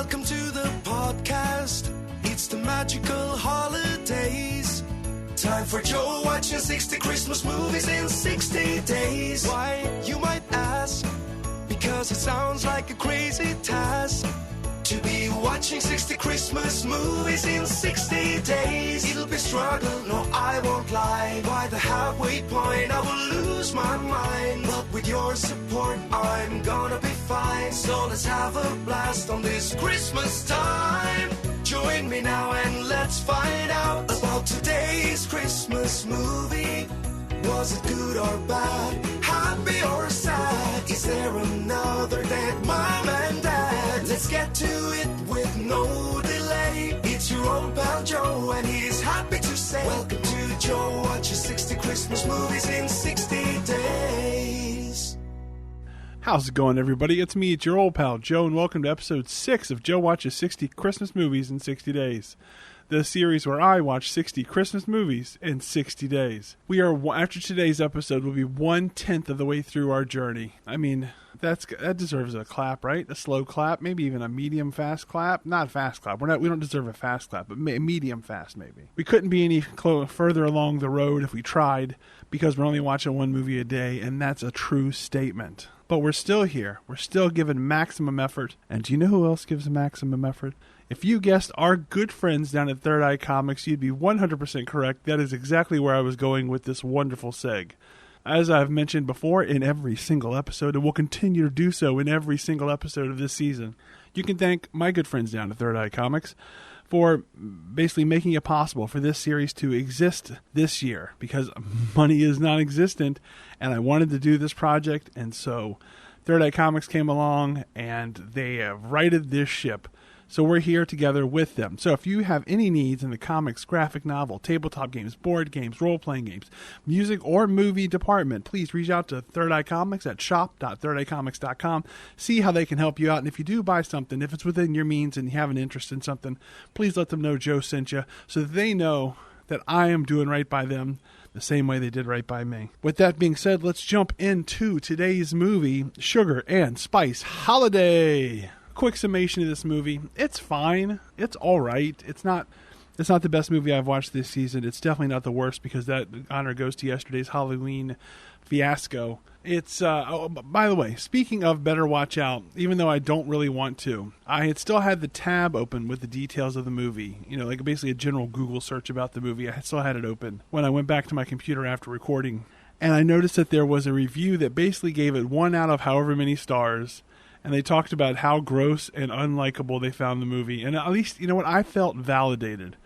Welcome to the podcast. It's the magical holidays. Time for Joe watching 60 Christmas movies in 60 days. Why, you might ask? Because it sounds like a crazy task to be watching 60 Christmas movies in 60 days. It'll be struggle, no I won't lie. By the halfway point I will lose my mind, but with your support I'm gonna be fine. So let's have a blast on this Christmas time. Join me now and let's find out about today's Christmas movie. Was it good or bad? Happy or sad? Is there another dead mom and dad? Let's get to it with no delay. It's your old pal Joe and he's happy to say welcome to Joe watches 60 Christmas movies in 60 days. How's it going, everybody? It's me, it's your old pal Joe, and welcome to episode 6 of Joe Watches 60 Christmas Movies in 60 Days. The series where I watch 60 Christmas movies in 60 days. We are, after today's episode, we'll be 1/10 of the way through our journey. I mean, that deserves a clap, right? A slow clap, maybe even a medium fast clap. Not a fast clap. We don't deserve a fast clap, but medium fast maybe. We couldn't be any further along the road if we tried, because we're only watching one movie a day, and that's a true statement. But we're still here. We're still giving maximum effort. And do you know who else gives maximum effort? If you guessed our good friends down at Third Eye Comics, you'd be 100% correct. That is exactly where I was going with this wonderful seg. As I've mentioned before in every single episode, and will continue to do so in every single episode of this season, you can thank my good friends down at Third Eye Comics for basically making it possible for this series to exist this year, because money is non-existent, and I wanted to do this project, and so Third Eye Comics came along, and they have righted this ship. So we're here together with them. So if you have any needs in the comics, graphic novel, tabletop games, board games, role-playing games, music, or movie department, please reach out to Third Eye Comics at shop.thirdeyecomics.com. See how they can help you out. And if you do buy something, if it's within your means and you have an interest in something, please let them know Joe sent you so that they know that I am doing right by them the same way they did right by me. With that being said, let's jump into today's movie, Sugar and Spice Holiday. Quick summation of this movie. It's fine. It's all right. It's not the best movie I've watched this season. It's definitely not the worst, because that honor goes to yesterday's Halloween fiasco. It's by the way, speaking of better watch out, even though I don't really want to, I had still had the tab open with the details of the movie, like basically a general Google search about the movie. I still had it open when I went back to my computer after recording, and I noticed that there was a review that basically gave it 1 out of however many stars. And they talked about how gross and unlikable they found the movie. And at least, you know what, I felt validated.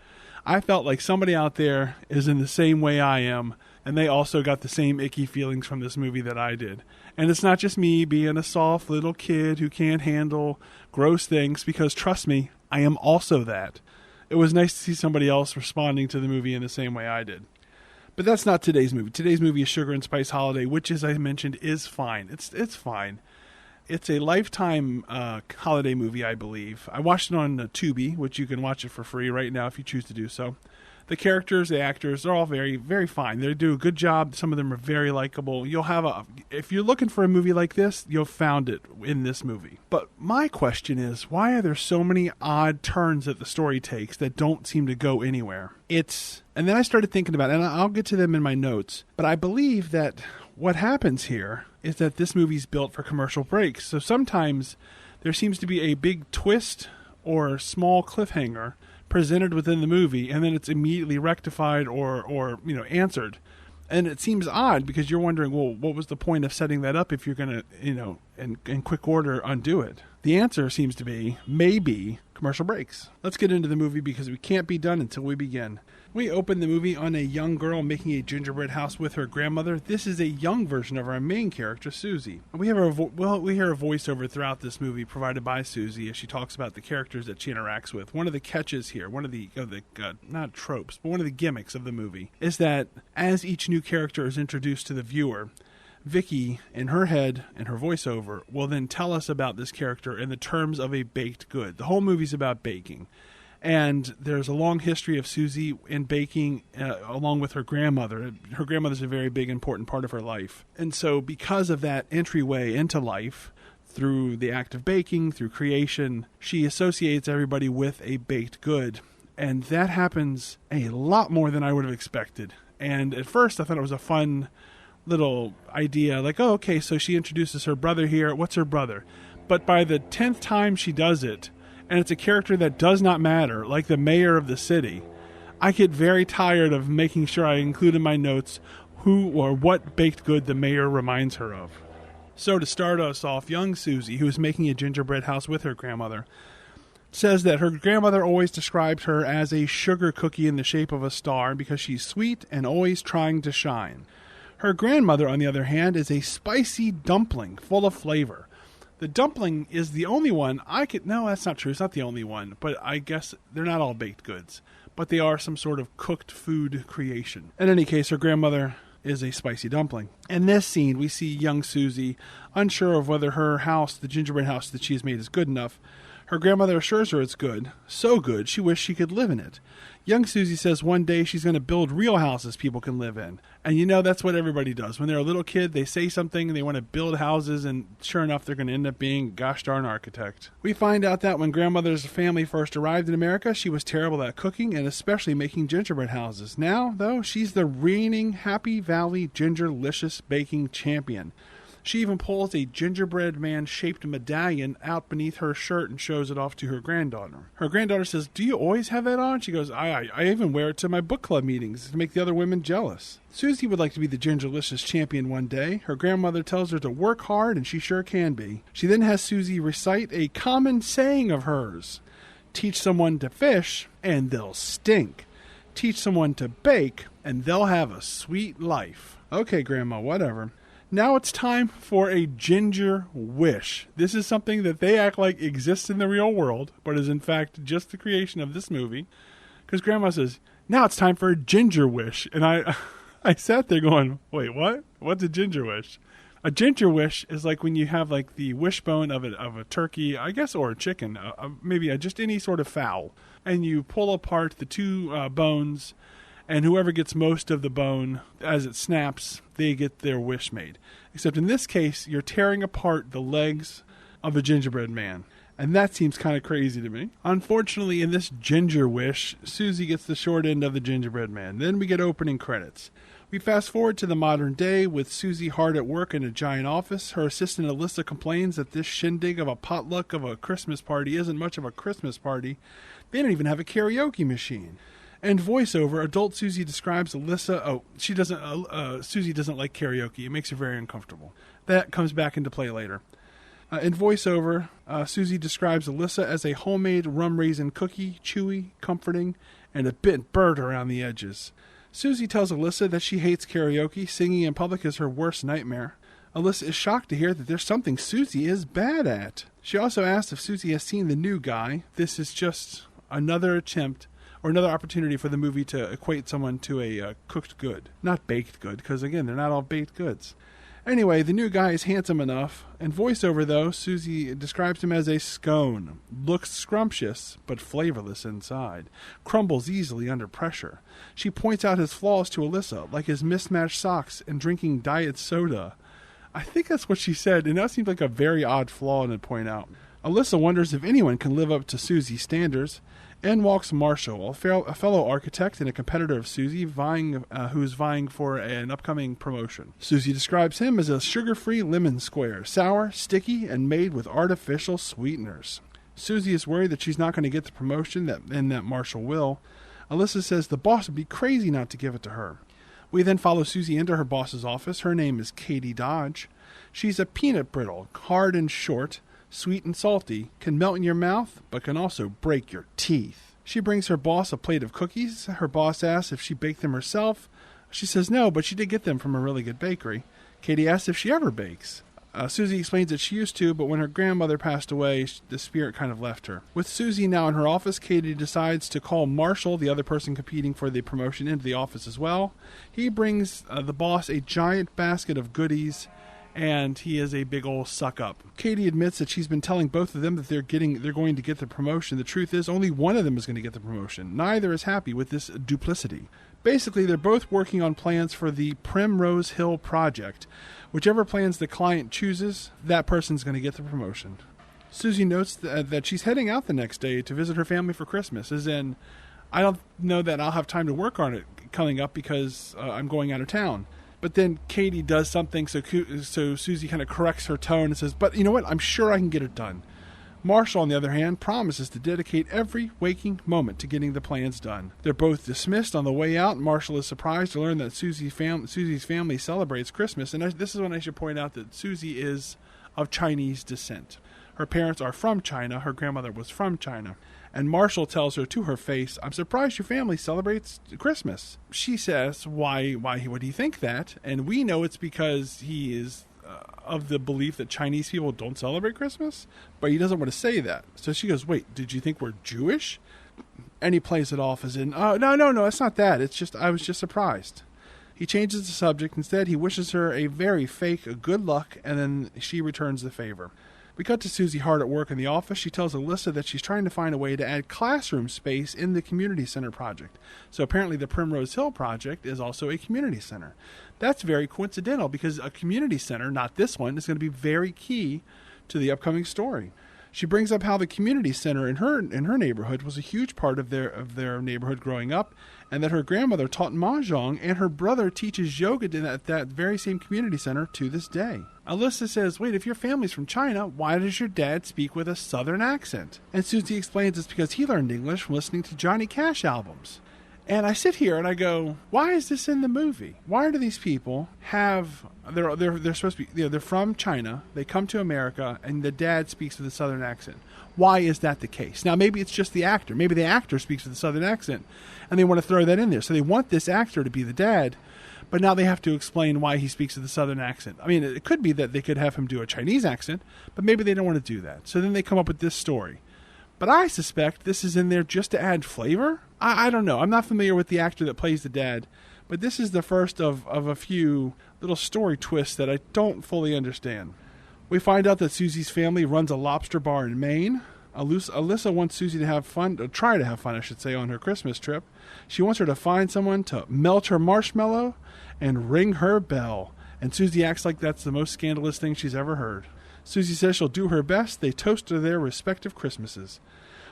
I felt like somebody out there is in the same way I am, and they also got the same icky feelings from this movie that I did. And it's not just me being a soft little kid who can't handle gross things, because trust me, I am also that. It was nice to see somebody else responding to the movie in the same way I did. But that's not today's movie. Today's movie is Sugar and Spice Holiday, which, as I mentioned, is fine. It's fine. It's a Lifetime holiday movie, I believe. I watched it on Tubi, which you can watch it for free right now if you choose to do so. The characters, the actors, they're all very, very fine. They do a good job. Some of them are very likable. If you're looking for a movie like this, you'll found it in this movie. But my question is, why are there so many odd turns that the story takes that don't seem to go anywhere? And then I started thinking about it, and I'll get to them in my notes, but I believe that what happens here is that this movie's built for commercial breaks. So sometimes there seems to be a big twist or small cliffhanger presented within the movie, and then it's immediately rectified or answered. And it seems odd, because you're wondering, well, what was the point of setting that up if you're going to, in quick order undo it? The answer seems to be maybe commercial breaks. Let's get into the movie, because we can't be done until we begin. We open the movie on a young girl making a gingerbread house with her grandmother. This is a young version of our main character, Suzy. We hear a voiceover throughout this movie provided by Suzy as she talks about the characters that she interacts with. One of the catches here, one of the not tropes, but one of the gimmicks of the movie, is that as each new character is introduced to the viewer, Vicky, in her head and her voiceover, will then tell us about this character in the terms of a baked good. The whole movie's about baking. And there's a long history of Suzy in baking along with her grandmother. Her grandmother's a very big, important part of her life. And so because of that entryway into life, through the act of baking, through creation, she associates everybody with a baked good. And that happens a lot more than I would have expected. And at first I thought it was a fun little idea, like, oh, okay, so she introduces her brother here. What's her brother? But by the 10th time she does it, and it's a character that does not matter, like the mayor of the city, I get very tired of making sure I include in my notes who or what baked good the mayor reminds her of. So to start us off, young Suzy, who is making a gingerbread house with her grandmother, says that her grandmother always described her as a sugar cookie in the shape of a star because she's sweet and always trying to shine. Her grandmother, on the other hand, is a spicy dumpling full of flavor. The dumpling is the only one no, that's not true. It's not the only one, but I guess they're not all baked goods, but they are some sort of cooked food creation. In any case, her grandmother is a spicy dumpling. In this scene, we see young Suzy, unsure of whether her house, the gingerbread house that she has made, is good enough. Her grandmother assures her it's good, so good she wished she could live in it. Young Suzy says one day she's going to build real houses people can live in. And you know, that's what everybody does. When they're a little kid, they say something and they want to build houses, and sure enough, they're going to end up being a gosh darn architect. We find out that when grandmother's family first arrived in America, she was terrible at cooking and especially making gingerbread houses. Now, though, she's the reigning Happy Valley Gingerlicious baking champion. She even pulls a gingerbread man-shaped medallion out beneath her shirt and shows it off to her granddaughter. Her granddaughter says, "Do you always have that on?" She goes, I even wear it to my book club meetings to make the other women jealous. Suzy would like to be the Gingerlicious champion one day. Her grandmother tells her to work hard, and she sure can be. She then has Suzy recite a common saying of hers. Teach someone to fish, and they'll stink. Teach someone to bake, and they'll have a sweet life. Okay, Grandma, whatever. Now it's time for a ginger wish. This is something that they act like exists in the real world, but is in fact just the creation of this movie. Because Grandma says, now it's time for a ginger wish. And I sat there going, wait, what? What's a ginger wish? A ginger wish is like when you have like the wishbone of a turkey, I guess, or a chicken, maybe just any sort of fowl. And you pull apart the two bones, and whoever gets most of the bone as it snaps, they get their wish made. Except in this case, you're tearing apart the legs of a gingerbread man. And that seems kind of crazy to me. Unfortunately, in this ginger wish, Suzy gets the short end of the gingerbread man. Then we get opening credits. We fast forward to the modern day with Suzy hard at work in a giant office. Her assistant Alyssa complains that this shindig of a potluck of a Christmas party isn't much of a Christmas party. They don't even have a karaoke machine. And voiceover, adult Suzy describes Alyssa. Suzy doesn't like karaoke. It makes her very uncomfortable. That comes back into play later. In voiceover, Suzy describes Alyssa as a homemade rum raisin cookie, chewy, comforting, and a bit burnt around the edges. Suzy tells Alyssa that she hates karaoke. Singing in public is her worst nightmare. Alyssa is shocked to hear that there's something Suzy is bad at. She also asks if Suzy has seen The New Guy. This is just another attempt or another opportunity for the movie to equate someone to a cooked good. Not baked good, because again, they're not all baked goods. Anyway, the new guy is handsome enough. In voiceover, though, Suzy describes him as a scone. Looks scrumptious, but flavorless inside. Crumbles easily under pressure. She points out his flaws to Alyssa, like his mismatched socks and drinking diet soda. I think that's what she said, and that seems like a very odd flaw to point out. Alyssa wonders if anyone can live up to Suzy's standards. In walks Marshall, a fellow architect and a competitor of Suzy, who's vying for an upcoming promotion. Suzy describes him as a sugar-free lemon square, sour, sticky, and made with artificial sweeteners. Suzy is worried that she's not going to get the promotion that Marshall will. Alyssa says the boss would be crazy not to give it to her. We then follow Suzy into her boss's office. Her name is Katie Dodge. She's a peanut brittle, hard and short, sweet and salty, can melt in your mouth, but can also break your teeth. She brings her boss a plate of cookies. Her boss asks if she baked them herself. She says no, but she did get them from a really good bakery. Katie asks if she ever bakes. Suzy explains that she used to, but when her grandmother passed away, the spirit kind of left her. With Suzy now in her office, Katie decides to call Marshall, the other person competing for the promotion, into the office as well. He brings the boss a giant basket of goodies, and he is a big old suck-up. Katie admits that she's been telling both of them that they're going to get the promotion. The truth is, only one of them is going to get the promotion. Neither is happy with this duplicity. Basically, they're both working on plans for the Primrose Hill project. Whichever plans the client chooses, that person's going to get the promotion. Suzy notes that she's heading out the next day to visit her family for Christmas, as in, I don't know that I'll have time to work on it coming up because I'm going out of town. But then Katie does something, so Suzy kind of corrects her tone and says, but you know what, I'm sure I can get it done. Marshall, on the other hand, promises to dedicate every waking moment to getting the plans done. They're both dismissed on the way out. Marshall is surprised to learn that Suzy's family celebrates Christmas, and this is when I should point out that Suzy is of Chinese descent. Her parents are from China. Her grandmother was from China. And Marshall tells her to her face, I'm surprised your family celebrates Christmas. She says, why would he think that? And we know it's because he is of the belief that Chinese people don't celebrate Christmas, but he doesn't want to say that. So she goes, wait, did you think we're Jewish? And he plays it off as in, oh, no, it's not that. It's just, I was just surprised. He changes the subject. Instead, he wishes her a very fake good luck, and then she returns the favor. We cut to Suzy hard at work in the office. She tells Alyssa that she's trying to find a way to add classroom space in the community center project. So apparently the Primrose Hill project is also a community center. That's very coincidental because a community center, not this one, is going to be very key to the upcoming story. She brings up how the community center in her neighborhood was a huge part of their neighborhood growing up, and that her grandmother taught mahjong, and her brother teaches yoga at that very same community center to this day. Alyssa says, wait, if your family's from China, why does your dad speak with a southern accent? And Suzy explains it's because he learned English from listening to Johnny Cash albums. And I sit here and I go, why is this in the movie? Why do these people have, they're supposed to be, they're from China, they come to America, and the dad speaks with a southern accent. Why is that the case? Now, maybe it's just the actor. Maybe the actor speaks with a southern accent, and they want to throw that in there. So they want this actor to be the dad, but now they have to explain why he speaks with a southern accent. I mean, it could be that they could have him do a Chinese accent, but maybe they don't want to do that. So then they come up with this story. But I suspect this is in there just to add flavor. I don't know. I'm not familiar with the actor that plays the dad, but this is the first of a few little story twists that I don't fully understand. We find out that Suzy's family runs a lobster bar in Maine. Alyssa wants Suzy to have fun, or try to have fun, I should say, on her Christmas trip. She wants her to find someone to melt her marshmallow and ring her bell. And Suzy acts like that's the most scandalous thing she's ever heard. Suzy says she'll do her best. They toast to their respective Christmases.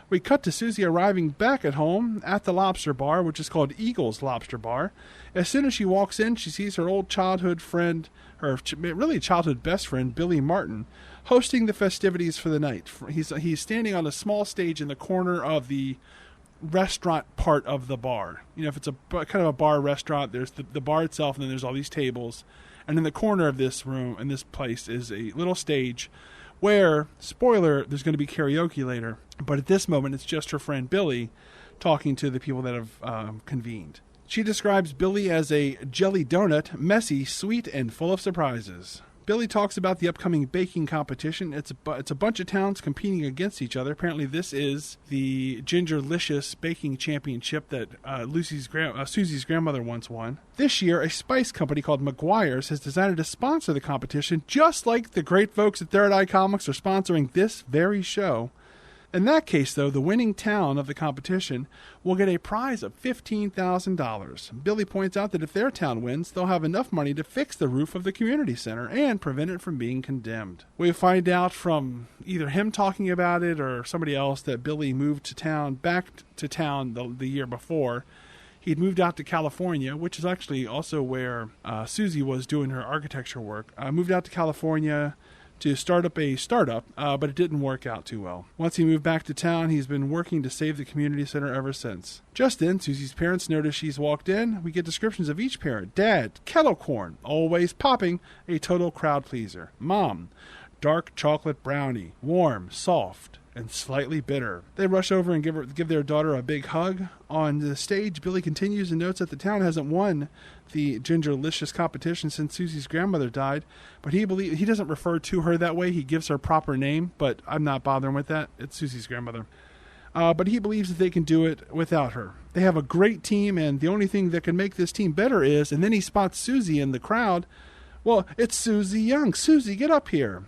We cut to Suzy arriving back at home at the lobster bar, which is called Eagle's Lobster Bar. As soon as she walks in, she sees her old childhood friend, her really childhood best friend, Billy Martin, hosting the festivities for the night. He's standing on a small stage in the corner of the restaurant part of the bar. You know, if it's a kind of a bar restaurant, there's the bar itself, and then there's all these tables. And in the corner of this room, in this place, is a little stage where, spoiler, there's going to be karaoke later. But at this moment, it's just her friend Billy talking to the people that have convened. She describes Billy as a jelly donut, messy, sweet, and full of surprises. Billy talks about the upcoming baking competition. It's a bunch of towns competing against each other. Apparently, this is the Gingerlicious Baking Championship that Suzy's grandmother once won. This year, a spice company called McGuire's has decided to sponsor the competition, just like the great folks at Third Eye Comics are sponsoring this very show. In that case, though, the winning town of the competition will get a prize of $15,000. Billy points out that if their town wins, they'll have enough money to fix the roof of the community center and prevent it from being condemned. We find out from either him talking about it or somebody else that Billy moved back to town the year before. He'd moved out to California, which is actually also where Suzy was doing her architecture work. Moved out to California to start up a startup, but it didn't work out too well. Once he moved back to town, he's been working to save the community center ever since. Just then, Suzy's parents notice she's walked in. We get descriptions of each parent. Dad, kettle corn, always popping, a total crowd pleaser. Mom, dark chocolate brownie, warm, soft, and slightly bitter. They rush over and give their daughter a big hug. On the stage, Billy continues and notes that the town hasn't won the Gingerlicious competition since Suzy's grandmother died, but he doesn't refer to her that way. He gives her proper name, but I'm not bothering with that. It's Suzy's grandmother. But he believes that they can do it without her. They have a great team, and the only thing that can make this team better is, and then he spots Suzy in the crowd. Well, it's Suzy Young. Suzy, get up here.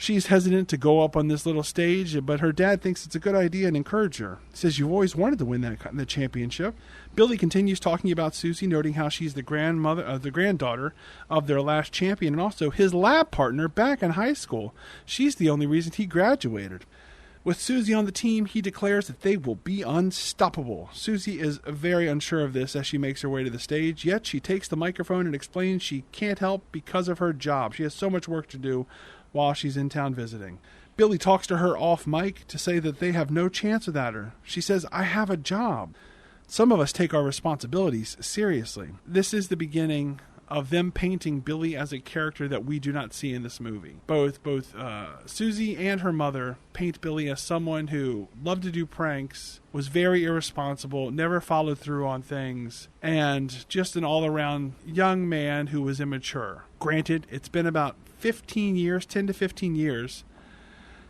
She's hesitant to go up on this little stage, but her dad thinks it's a good idea and encourages her. He says, you've always wanted to win the championship. Billy continues talking about Suzy, noting how she's the granddaughter of their last champion and also his lab partner back in high school. She's the only reason he graduated. With Suzy on the team, he declares that they will be unstoppable. Suzy is very unsure of this as she makes her way to the stage, yet she takes the microphone and explains she can't help because of her job. She has so much work to do while she's in town visiting. Billy talks to her off mic to say that they have no chance without her. She says, I have a job. Some of us take our responsibilities seriously. This is the beginning of them painting Billy as a character that we do not see in this movie. Both Suzy and her mother paint Billy as someone who loved to do pranks, was very irresponsible, never followed through on things, and just an all-around young man who was immature. Granted, it's been about 10 to 15 years,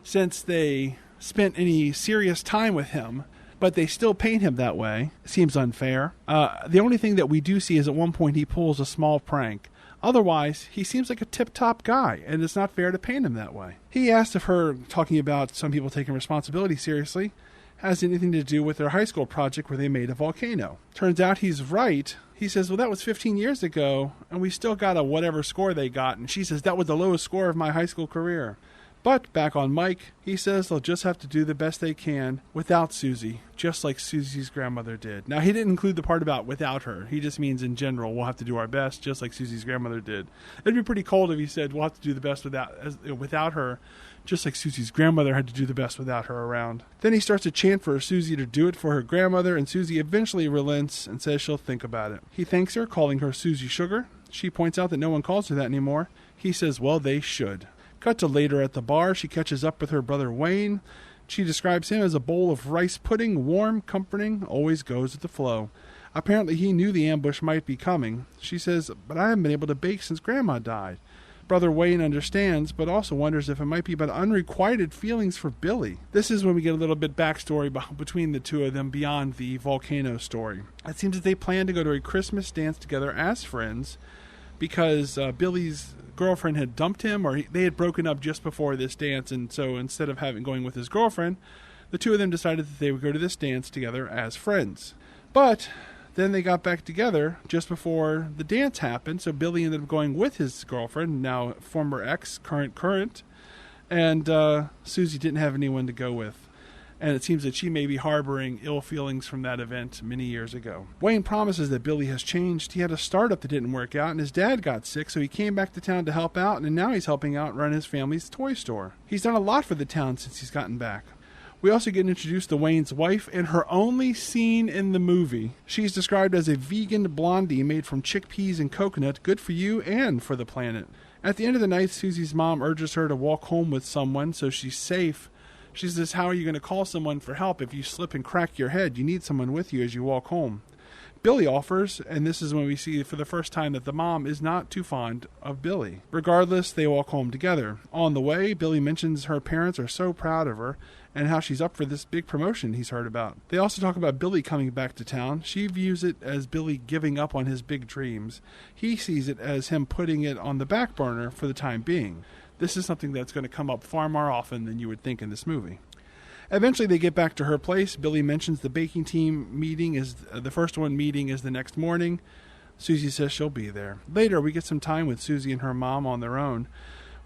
since they spent any serious time with him, but they still paint him that way. Seems unfair. The only thing that we do see is at one point he pulls a small prank. Otherwise, he seems like a tip-top guy, and it's not fair to paint him that way. He asked if her talking about some people taking responsibility seriously has anything to do with their high school project where they made a volcano. Turns out he's right. He says, well, that was 15 years ago, and we still got a whatever score they got. And she says, that was the lowest score of my high school career. But back on mic, he says they'll just have to do the best they can without Suzy, just like Suzy's grandmother did. Now, he didn't include the part about without her. He just means in general, we'll have to do our best, just like Suzy's grandmother did. It'd be pretty cold if he said we'll have to do the best without her, just like Suzy's grandmother had to do the best without her around. Then he starts to chant for Suzy to do it for her grandmother, and Suzy eventually relents and says she'll think about it. He thanks her, calling her Suzy Sugar. She points out that no one calls her that anymore. He says, well, they should. Cut to later at the bar, she catches up with her brother Wayne. She describes him as a bowl of rice pudding, warm, comforting, always goes with the flow. Apparently he knew the ambush might be coming. She says, but I haven't been able to bake since Grandma died. Brother Wayne understands, but also wonders if it might be about unrequited feelings for Billy. This is when we get a little bit backstory between the two of them beyond the volcano story. It seems that they plan to go to a Christmas dance together as friends because Billy's girlfriend had dumped him, or they had broken up just before this dance, and so instead of going with his girlfriend, the two of them decided that they would go to this dance together as friends. But then they got back together just before the dance happened, so Billy ended up going with his girlfriend, now former ex, current, and Suzy didn't have anyone to go with. And it seems that she may be harboring ill feelings from that event many years ago. Wayne promises that Billy has changed. He had a startup that didn't work out, and his dad got sick, so he came back to town to help out, and now he's helping out run his family's toy store. He's done a lot for the town since he's gotten back. We also get introduced to Wayne's wife in her only scene in the movie. She's described as a vegan blondie made from chickpeas and coconut, good for you and for the planet. At the end of the night, Suzy's mom urges her to walk home with someone so she's safe. She says, how are you going to call someone for help if you slip and crack your head? You need someone with you as you walk home. Billy offers, and this is when we see for the first time that the mom is not too fond of Billy. Regardless, they walk home together. On the way, Billy mentions her parents are so proud of her and how she's up for this big promotion he's heard about. They also talk about Billy coming back to town. She views it as Billy giving up on his big dreams. He sees it as him putting it on the back burner for the time being. This is something that's going to come up far more often than you would think in this movie. Eventually, they get back to her place. Billy mentions the baking team meeting is the first one meeting is the next morning. Suzy says she'll be there. Later, we get some time with Suzy and her mom on their own.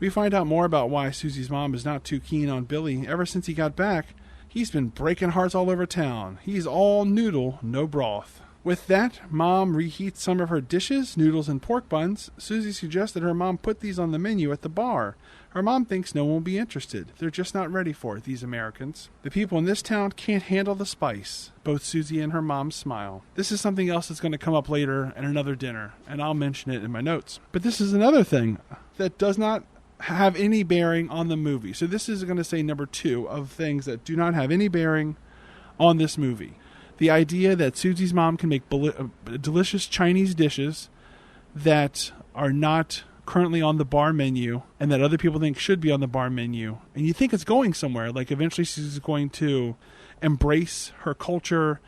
We find out more about why Suzy's mom is not too keen on Billy. Ever since he got back, he's been breaking hearts all over town. He's all noodle, no broth. With that, Mom reheats some of her dishes, noodles and pork buns. Suzy suggests that her mom put these on the menu at the bar. Her mom thinks no one will be interested. They're just not ready for it, these Americans. The people in this town can't handle the spice. Both Suzy and her mom smile. This is something else that's going to come up later at another dinner, and I'll mention it in my notes. But this is another thing that does not have any bearing on the movie. So this is going to say number 2 of things that do not have any bearing on this movie. The idea that Suzy's mom can make delicious Chinese dishes that are not currently on the bar menu and that other people think should be on the bar menu. And you think it's going somewhere. Like eventually she's going to embrace her culture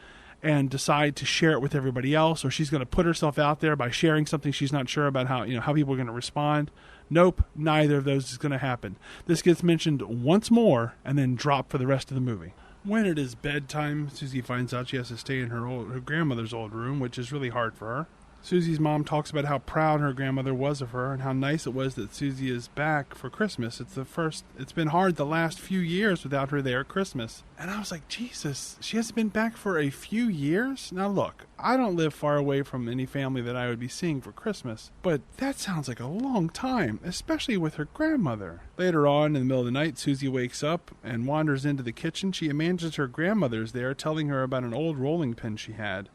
and decide to share it with everybody else, or she's going to put herself out there by sharing something she's not sure about how people are going to respond. Nope, neither of those is going to happen. This gets mentioned once more and then dropped for the rest of the movie. When it is bedtime, Suzy finds out she has to stay in her grandmother's old room, which is really hard for her. Suzy's mom talks about how proud her grandmother was of her and how nice it was that Suzy is back for Christmas. It's been hard the last few years without her there at Christmas. And I was like, Jesus, she hasn't been back for a few years? Now look, I don't live far away from any family that I would be seeing for Christmas, but that sounds like a long time, especially with her grandmother. Later on, in the middle of the night, Suzy wakes up and wanders into the kitchen. She imagines her grandmother's there, telling her about an old rolling pin she had.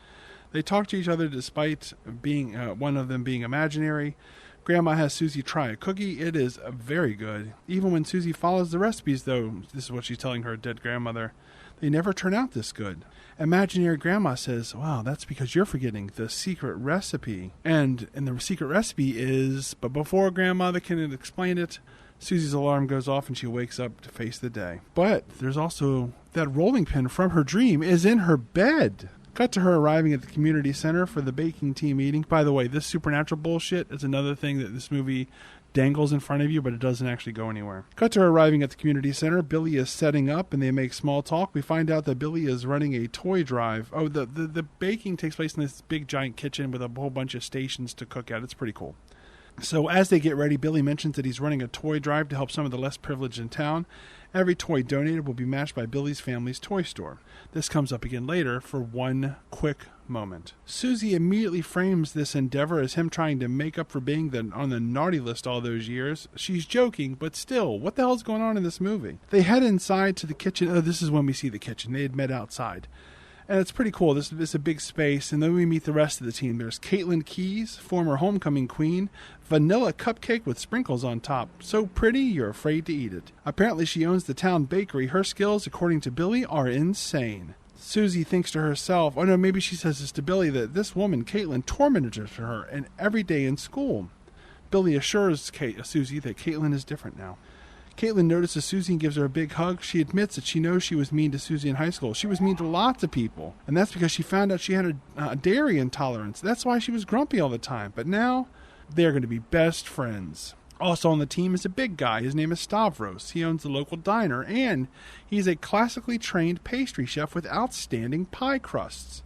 They talk to each other despite being one of them being imaginary. Grandma has Suzy try a cookie. It is very good. Even when Suzy follows the recipes, though, this is what she's telling her dead grandmother, they never turn out this good. Imaginary grandma says, wow, that's because you're forgetting the secret recipe. And the secret recipe is, but before grandmother can explain it, Suzy's alarm goes off and she wakes up to face the day. But there's also that rolling pin from her dream is in her bed. Cut to her arriving at the community center for the baking team meeting. By the way, this supernatural bullshit is another thing that this movie dangles in front of you, but it doesn't actually go anywhere. Cut to her arriving at the community center. Billy is setting up, and they make small talk. We find out that Billy is running a toy drive. Oh, the baking takes place in this big giant kitchen with a whole bunch of stations to cook at. It's pretty cool. So as they get ready, Billy mentions that he's running a toy drive to help some of the less privileged in town. Every toy donated will be matched by Billy's family's toy store. This comes up again later for one quick moment. Suzy immediately frames this endeavor as him trying to make up for being on the naughty list all those years. She's joking, but still, what the hell's going on in this movie? They head inside to the kitchen. Oh, this is when we see the kitchen. They had met outside. And it's pretty cool. This is a big space. And then we meet the rest of the team. There's Caitlin Keyes, former homecoming queen. Vanilla cupcake with sprinkles on top. So pretty, you're afraid to eat it. Apparently she owns the town bakery. Her skills, according to Billy, are insane. Suzy thinks to herself, oh no, maybe she says this to Billy, that this woman, Caitlin, tormented her and every day in school. Billy assures Suzy that Caitlin is different now. Caitlin notices Suzy and gives her a big hug. She admits that she knows she was mean to Suzy in high school. She was mean to lots of people. And that's because she found out she had a dairy intolerance. That's why she was grumpy all the time. But now, they're going to be best friends. Also on the team is a big guy. His name is Stavros. He owns the local diner. And he's a classically trained pastry chef with outstanding pie crusts.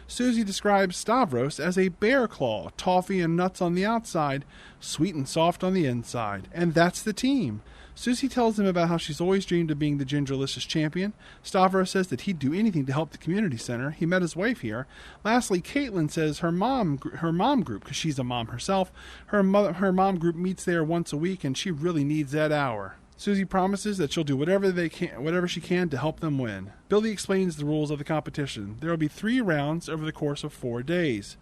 Suzy describes Stavros as a bear claw, toffee and nuts on the outside, sweet and soft on the inside. And that's the team. Suzy tells him about how she's always dreamed of being the Gingerlicious champion. Stavros says that he'd do anything to help the community center. He met his wife here. Lastly, Caitlin says her mom group, because she's a mom herself, her mom group meets there once a week, and she really needs that hour. Suzy promises that she'll do whatever she can to help them win. Billy explains the rules of the competition. There will be 3 rounds over the course of 4 days,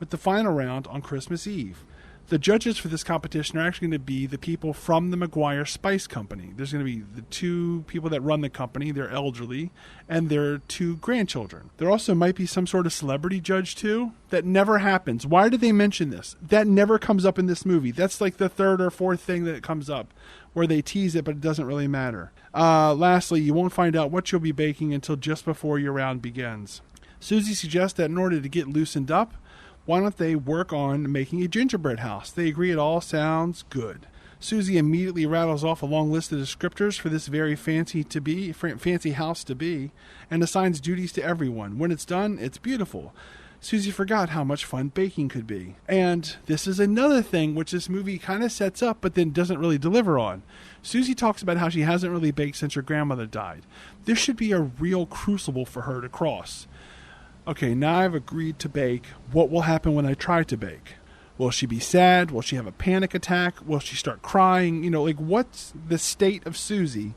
with the final round on Christmas Eve. The judges for this competition are actually going to be the people from the McGuire Spice Company. There's going to be the 2 people that run the company. They're elderly, and their 2 grandchildren. There also might be some sort of celebrity judge, too. That never happens. Why did they mention this? That never comes up in this movie. That's like the 3rd or 4th thing that comes up, where they tease it, but it doesn't really matter. Lastly, you won't find out what you'll be baking until just before your round begins. Suzy suggests that in order to get loosened up, why don't they work on making a gingerbread house? They agree it all sounds good. Suzy immediately rattles off a long list of descriptors for this very fancy house to be, and assigns duties to everyone. When it's done, it's beautiful. Suzy forgot how much fun baking could be. And this is another thing which this movie kind of sets up but then doesn't really deliver on. Suzy talks about how she hasn't really baked since her grandmother died. This should be a real crucible for her to cross. Okay, now I've agreed to bake. What will happen when I try to bake? Will she be sad? Will she have a panic attack? Will she start crying? What's the state of Suzy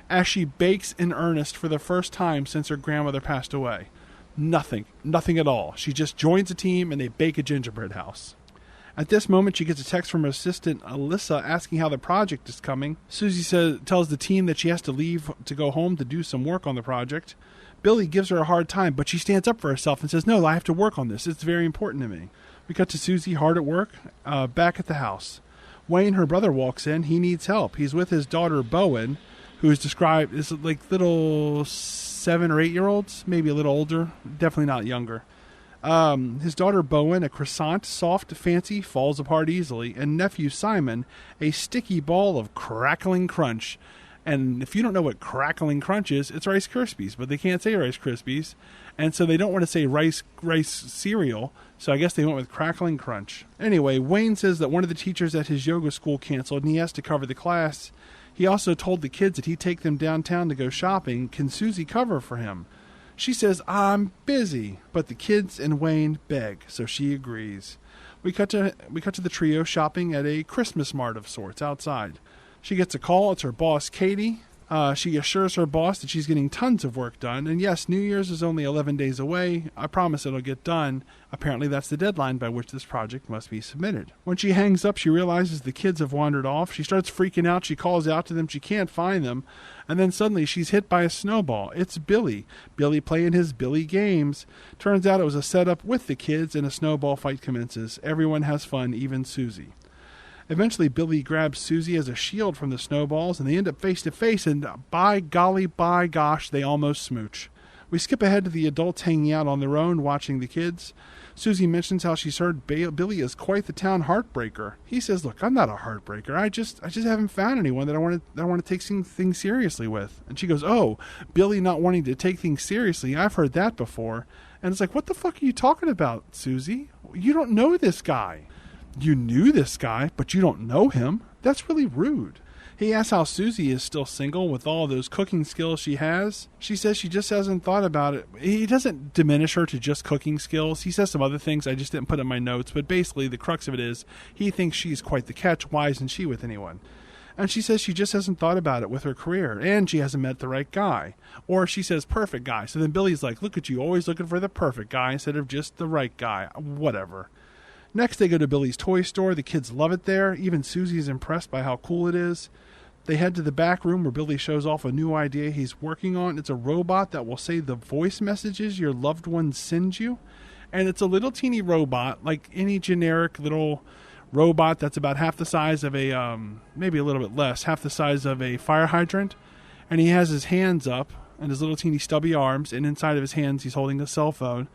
as she bakes in earnest for the first time since her grandmother passed away? Nothing at all. She just joins a team and they bake a gingerbread house. At this moment, she gets a text from her assistant, Alyssa, asking how the project is coming. Suzy tells the team that she has to leave to go home to do some work on the project. Billy gives her a hard time, but she stands up for herself and says, no, I have to work on this. It's very important to me. We cut to Suzy hard at work, back at the house. Wayne, her brother, walks in. He needs help. He's with his daughter, Bowen, who is described as like little 7 or 8 year olds, maybe a little older, definitely not younger. His daughter Bowen, a croissant, soft, fancy, falls apart easily, and nephew Simon, a sticky ball of crackling crunch. And if you don't know what crackling crunch is, it's Rice Krispies, but they can't say Rice Krispies, and so they don't want to say rice cereal, so I guess they went with crackling crunch. Anyway, Wayne says that one of the teachers at his yoga school canceled, and he has to cover the class. He also told the kids that he'd take them downtown to go shopping. Can Suzy cover for him? She says, I'm busy, but the kids and Wayne beg, so she agrees. We cut to the trio shopping at a Christmas mart of sorts outside. She gets a call. It's her boss, Katie. She assures her boss that she's getting tons of work done. And yes, New Year's is only 11 days away. I promise it'll get done. Apparently that's the deadline by which this project must be submitted. When she hangs up, she realizes the kids have wandered off. She starts freaking out. She calls out to them. She can't find them. And then suddenly she's hit by a snowball. It's Billy. Billy playing his Billy games. Turns out it was a setup with the kids, and a snowball fight commences. Everyone has fun, even Suzy. Eventually, Billy grabs Suzy as a shield from the snowballs, and they end up face to face, and by golly, by gosh, they almost smooch. We skip ahead to the adults hanging out on their own, watching the kids. Suzy mentions how she's heard Billy is quite the town heartbreaker. He says, "Look, I'm not a heartbreaker. I just haven't found anyone that I want to take things seriously with." And she goes, "Oh, Billy not wanting to take things seriously. I've heard that before." And it's like, "What the fuck are you talking about, Suzy? You don't know this guy." You knew this guy, but you don't know him? That's really rude. He asks how Suzy is still single with all those cooking skills she has. She says she just hasn't thought about it. He doesn't diminish her to just cooking skills. He says some other things I just didn't put in my notes, but basically the crux of it is he thinks she's quite the catch. Why isn't she with anyone? And she says she just hasn't thought about it with her career, and she hasn't met the right guy. Or she says perfect guy. So then Billy's like, look at you, always looking for the perfect guy instead of just the right guy. Whatever. Next, they go to Billy's toy store. The kids love it there. Even Suzy is impressed by how cool it is. They head to the back room where Billy shows off a new idea he's working on. It's a robot that will say the voice messages your loved ones send you. And it's a little teeny robot, like any generic little robot that's about half the size of a, maybe a little bit less, half the size of a fire hydrant. And he has his hands up and his little teeny stubby arms. And inside of his hands, he's holding a cell phone.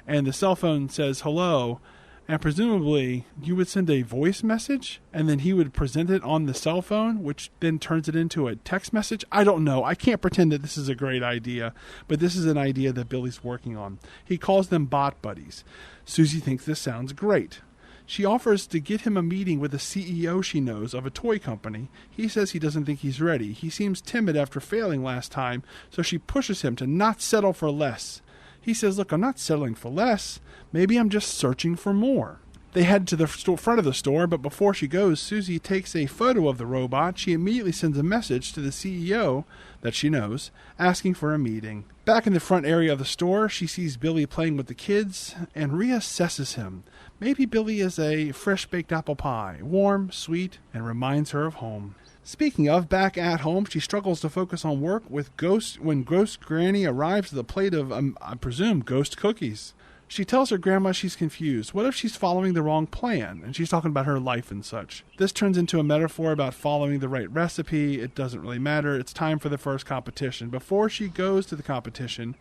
And the cell phone says hello. And presumably, you would send a voice message, and then he would present it on the cell phone, which then turns it into a text message. I don't know. I can't pretend that this is a great idea, but this is an idea that Billy's working on. He calls them bot buddies. Suzy thinks this sounds great. She offers to get him a meeting with the CEO she knows of a toy company. He says he doesn't think he's ready. He seems timid after failing last time, so she pushes him to not settle for less. He says, look, I'm not settling for less. Maybe I'm just searching for more. They head to the front of the store, but before she goes, Suzy takes a photo of the robot. She immediately sends a message to the CEO that she knows, asking for a meeting. Back in the front area of the store, she sees Billy playing with the kids and reassesses him. Maybe Billy is a fresh-baked apple pie, warm, sweet, and reminds her of home. Speaking of, back at home, she struggles to focus on work when Ghost Granny arrives with a plate of, I presume, ghost cookies. She tells her grandma she's confused. What if she's following the wrong plan? And she's talking about her life and such. This turns into a metaphor about following the right recipe. It doesn't really matter. It's time for the first competition. Before she goes to the competition,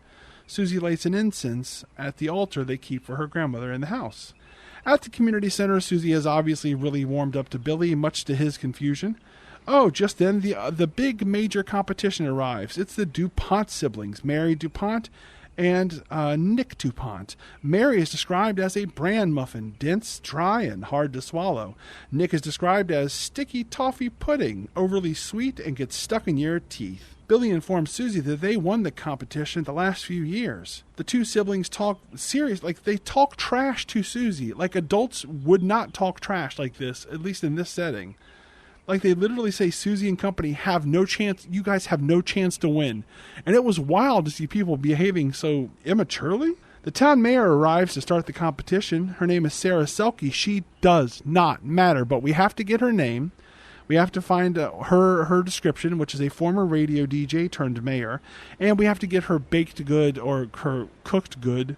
Suzy lights an incense at the altar they keep for her grandmother in the house. At the community center, Suzy has obviously really warmed up to Billy, much to his confusion. Oh, just then the big major competition arrives. It's the DuPont siblings, Mary DuPont and Nick DuPont. Mary is described as a bran muffin, dense, dry, and hard to swallow. Nick is described as sticky toffee pudding, overly sweet, and gets stuck in your teeth. Billy informs Suzy that they won the competition the last few years. The two siblings talk serious, like they talk trash to Suzy, like adults would not talk trash like this, at least in this setting. Like they literally say Suzy and company have no chance, you guys have no chance to win. And it was wild to see people behaving so immaturely. The town mayor arrives to start the competition. Her name is Sarah Selke. She does not matter, but we have to get her name. We have to find her description, which is a former radio DJ turned mayor. And we have to get her baked good or her cooked good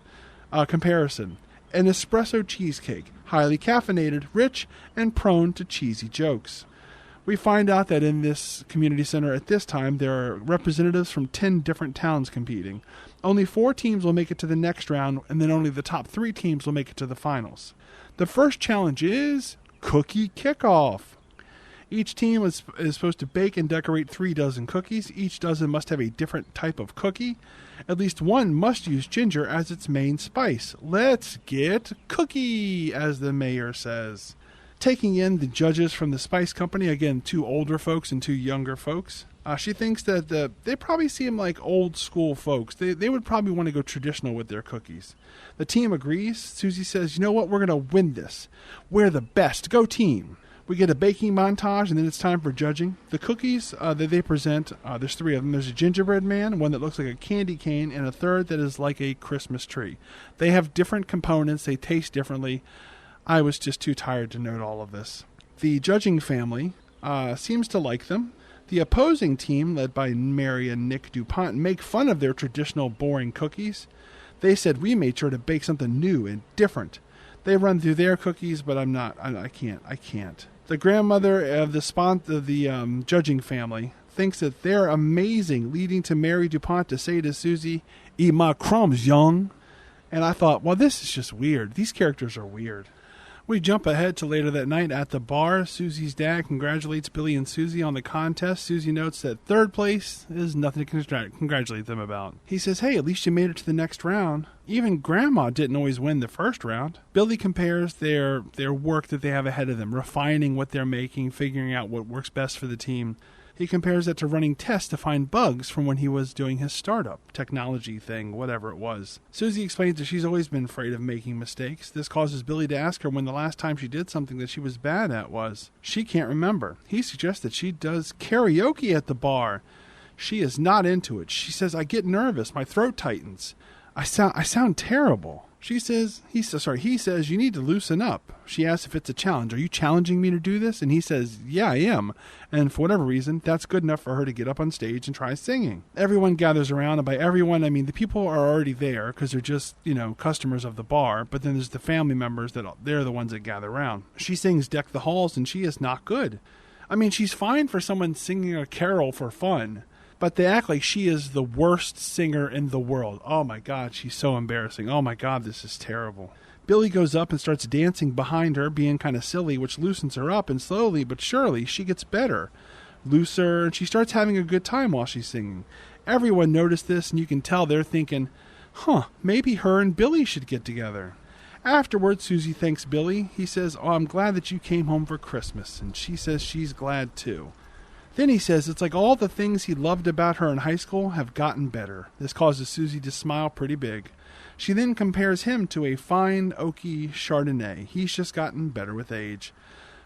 comparison. An espresso cheesecake, highly caffeinated, rich, and prone to cheesy jokes. We find out that in this community center at this time, there are representatives from 10 different towns competing. Only 4 teams will make it to the next round, and then only the top 3 teams will make it to the finals. The first challenge is Cookie Kickoff. Each team is supposed to bake and decorate 3 dozen cookies. Each dozen must have a different type of cookie. At least one must use ginger as its main spice. Let's get cookie, as the mayor says. Taking in the judges from the spice company, again, 2 older folks and 2 younger folks. She thinks that they probably seem like old school folks. They would probably want to go traditional with their cookies. The team agrees. Suzy says, you know what, we're going to win this. We're the best. Go team. We get a baking montage, and then it's time for judging. The cookies that they present, there's 3 of them. There's a gingerbread man, one that looks like a candy cane, and a third that is like a Christmas tree. They have different components. They taste differently. I was just too tired to note all of this. The judging family seems to like them. The opposing team, led by Mary and Nick DuPont, make fun of their traditional boring cookies. They said, we made sure to bake something new and different. They run through their cookies, but I can't. The grandmother of the judging family thinks that they're amazing, leading to Mary DuPont to say to Suzy, eat my crumbs, young. And I thought, well, this is just weird. These characters are weird. We jump ahead to later that night at the bar. Suzy's dad congratulates Billy and Suzy on the contest. Suzy notes that 3rd place is nothing to congratulate them about. He says, hey, at least you made it to the next round. Even Grandma didn't always win the first round. Billy compares their work that they have ahead of them, refining what they're making, figuring out what works best for the team. He compares that to running tests to find bugs from when he was doing his startup, technology thing, whatever it was. Suzy explains that she's always been afraid of making mistakes. This causes Billy to ask her when the last time she did something that she was bad at was. She can't remember. He suggests that she does karaoke at the bar. She is not into it. She says, I get nervous. My throat tightens. I sound terrible. He says, you need to loosen up. She asks if it's a challenge. Are you challenging me to do this? And he says, yeah, I am. And for whatever reason, that's good enough for her to get up on stage and try singing. Everyone gathers around, and by everyone, I mean the people are already there because they're just, customers of the bar. But then there's the family members they're the ones that gather around. She sings Deck the Halls, and she is not good. I mean, she's fine for someone singing a carol for fun. But they act like she is the worst singer in the world. Oh my God, she's so embarrassing. Oh my God, this is terrible. Billy goes up and starts dancing behind her, being kind of silly, which loosens her up, and slowly but surely she gets better. Looser, and she starts having a good time while she's singing. Everyone noticed this, and you can tell they're thinking, maybe her and Billy should get together. Afterwards, Suzy thanks Billy. He says, I'm glad that you came home for Christmas, and she says she's glad too. Then he says it's like all the things he loved about her in high school have gotten better. This causes Suzy to smile pretty big. She then compares him to a fine, oaky Chardonnay. He's just gotten better with age.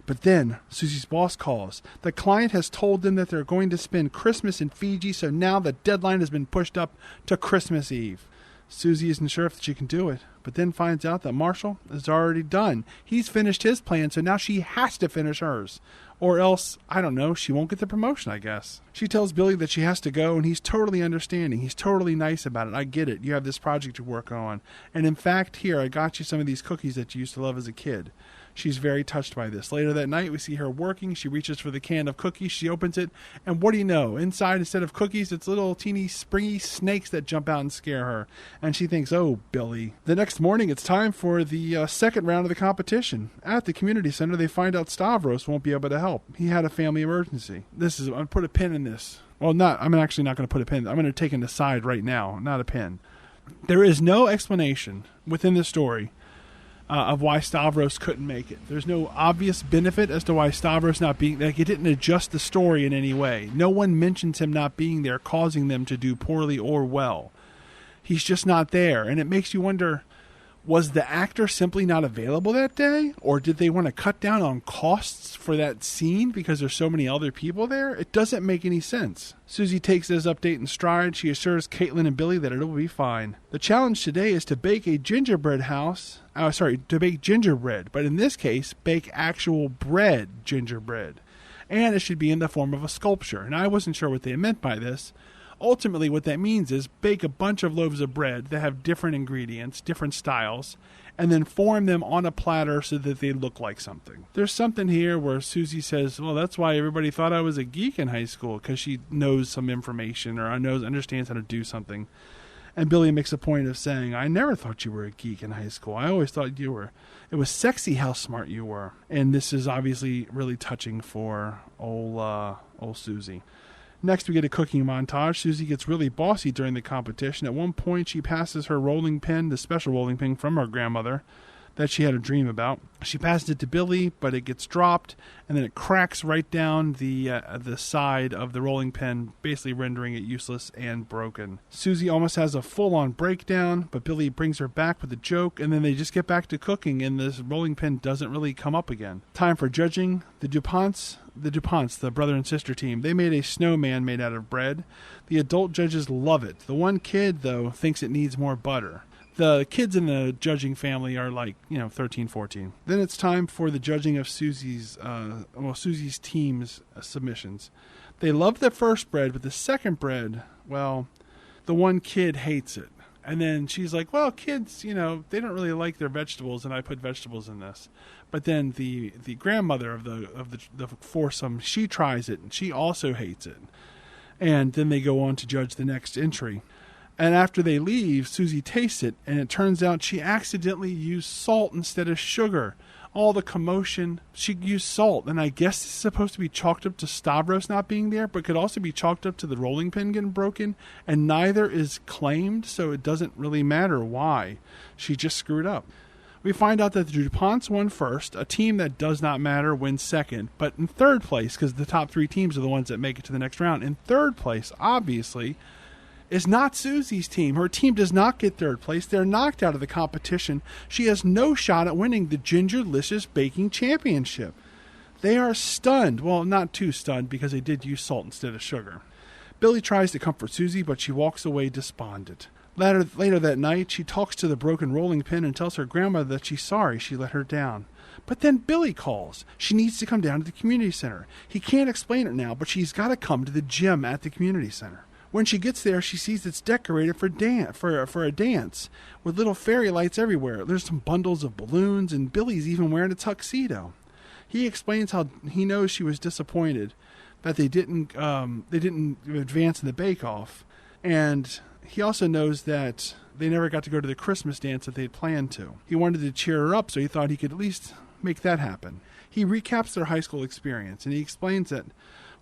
But then Suzy's boss calls. The client has told them that they're going to spend Christmas in Fiji, so now the deadline has been pushed up to Christmas Eve. Suzy isn't sure if she can do it, but then finds out that Marshall is already done. He's finished his plan, so now she has to finish hers. Or else, I don't know, she won't get the promotion, I guess. She tells Billy that she has to go, and he's totally understanding. He's totally nice about it. I get it. You have this project to work on. And in fact, here, I got you some of these cookies that you used to love as a kid. She's very touched by this. Later that night, we see her working. She reaches for the can of cookies. She opens it, and what do you know? Inside, instead of cookies, it's little teeny springy snakes that jump out and scare her. And she thinks, oh, Billy. The next morning, it's time for the second round of the competition. At the community center, they find out Stavros won't be able to help. He had a family emergency. I'm going to put a pin in this. Well, I'm actually not going to put a pin. I'm going to take an aside right now, not a pin. There is no explanation within the story of why Stavros couldn't make it. There's no obvious benefit as to why Stavros not being there. It didn't adjust the story in any way. No one mentions him not being there, causing them to do poorly or well. He's just not there, and it makes you wonder, was the actor simply not available that day? Or did they want to cut down on costs for that scene because there's so many other people there? It doesn't make any sense. Suzy takes this update in stride. She assures Caitlin and Billy that it'll be fine. The challenge today is to bake a gingerbread to bake gingerbread, but in this case, bake actual bread gingerbread. And it should be in the form of a sculpture. And I wasn't sure what they meant by this. Ultimately, what that means is bake a bunch of loaves of bread that have different ingredients, different styles, and then form them on a platter so that they look like something. There's something here where Suzy says, well, that's why everybody thought I was a geek in high school, because she knows some information or understands how to do something. And Billy makes a point of saying, I never thought you were a geek in high school. I always thought you were. It was sexy how smart you were. And this is obviously really touching for old Suzy. Next, we get a cooking montage. Suzy gets really bossy during the competition. At one point, she passes her rolling pin, the special rolling pin from her grandmother that she had a dream about. She passes it to Billy, but it gets dropped, and then it cracks right down the side of the rolling pin, basically rendering it useless and broken. Suzy almost has a full-on breakdown, but Billy brings her back with a joke, and then they just get back to cooking, and this rolling pin doesn't really come up again. Time for judging. The DuPonts, the brother and sister team, they made a snowman made out of bread. The adult judges love it. The one kid, though, thinks it needs more butter. The kids in the judging family are 13, 14. Then it's time for the judging of Suzy's team's submissions. They love the first bread, but the second bread, well, the one kid hates it. And then she's like, well, kids, they don't really like their vegetables, and I put vegetables in this. But then the grandmother of the foursome, she tries it, and she also hates it. And then they go on to judge the next entry. And after they leave, Suzy tastes it, and it turns out she accidentally used salt instead of sugar. All the commotion, she used salt, and I guess this is supposed to be chalked up to Stavros not being there, but could also be chalked up to the rolling pin getting broken, and neither is claimed, so it doesn't really matter why. She just screwed up. We find out that the DuPonts won first. A team that does not matter wins second, but in third place, because the top three teams are the ones that make it to the next round. In third place, obviously, is not Suzy's team. Her team does not get third place. They're knocked out of the competition. She has no shot at winning the Gingerlicious Baking Championship. They are stunned. Well, not too stunned, because they did use salt instead of sugar. Billy tries to comfort Suzy, but she walks away despondent. Later that night, she talks to the broken rolling pin and tells her grandmother that she's sorry she let her down. But then Billy calls. She needs to come down to the community center. He can't explain it now, but she's got to come to the gym at the community center. When she gets there, she sees it's decorated for a dance, with little fairy lights everywhere. There's some bundles of balloons, and Billy's even wearing a tuxedo. He explains how he knows she was disappointed that they didn't advance in the bake-off, and he also knows that they never got to go to the Christmas dance that they'd planned to. He wanted to cheer her up, so he thought he could at least make that happen. He recaps their high school experience, and he explains that